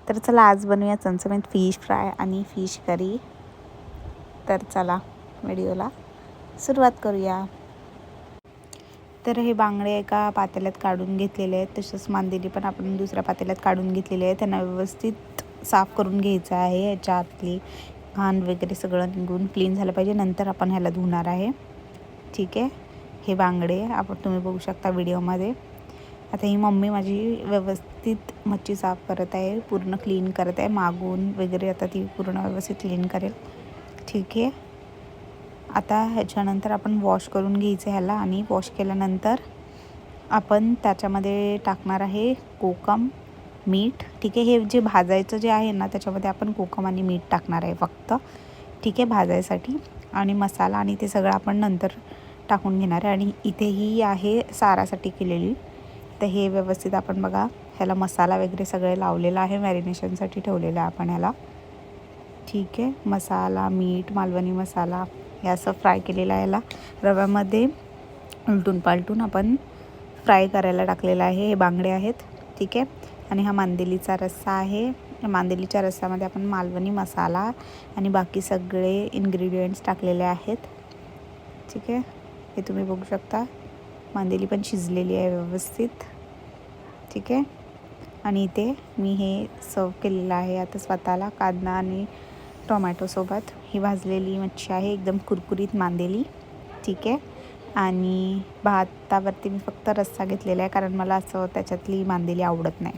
तर चला आज बनवूया चमचमीत फिश फ्राय आणि फिश करी. तर चला व्हिडिओला सुरुवात करूया. तर हे बांगडे एका पातेल्यात काढून घेतलेले आहेत. तसंच मांदेली पण आपण दुसऱ्या पातेल्यात काढून घेतलेले आहे. त्यांना व्यवस्थित साफ करून घ्यायचं आहे. याच्या आतली घाण वगैरे सगळं निघून क्लीन झालं पाहिजे. नंतर आपण ह्याला धुणार आहे. ठीक आहे. हे बांगडे आपण तुम्ही बघू शकता व्हिडिओमध्ये. आता ही मम्मी माझी व्यवस्थित मच्छी साफ करत आहे, पूर्ण क्लीन करत आहे. मागून वगैरे आता ती पूर्ण व्यवस्थित क्लीन करेल. ठीक आहे. आता ह्याच्यानंतर आपण वॉश करून घ्यायचं ह्याला आणि वॉश केल्यानंतर आपण त्याच्यामध्ये टाकणार आहे कोकम, मीठ. ठीक आहे. हे जे भाजायचं जे आहे ना त्याच्यामध्ये आपण कोकम आणि मीठ टाकणार आहे फक्त. ठीक आहे, भाजायसाठी. आणि मसाला आणि ते सगळं आपण नंतर टाकून घेणार आहे. आणि इथे ही आहे सारासाठी केलेली. तर हे व्यवस्थित आपण बघा ह्याला मसाला वगैरे सगळे लावलेला आहे, मॅरिनेशनसाठी ठेवलेलं आहे आपण ह्याला. ठीक आहे. मसाला, मीठ, मालवणी मसाला हे असं फ्राय केलेलं आहे. याला रव्यामध्ये उलटून पालटून आपण फ्राय करायला टाकलेलं आहे. हे बांगडे आहेत. ठीक आहे. आणि हा मांदेलीचा रस्सा आहे. मांदेलीच्या रस्स्यामध्ये आपण मालवणी मसाला आणि बाकी सगळे इन्ग्रेडियंट्स टाकलेले आहेत. ठीक आहे. हे तुम्ही बघू शकता. मांदेली पण शिजलेली आहे व्यवस्थित. ठीक आहे. आणि इथे मी हे सर्व केलेलं आहे आता स्वतःला कांदा आणि टोमॅटोसोबत. ही भाजलेली मच्छी आहे, एकदम कुरकुरीत मांदेली. ठीक आहे. आणि भातावरती मी फक्त रस्सा घेतलेला आहे कारण मला असं त्याच्यातली मांदेली आवडत नाही.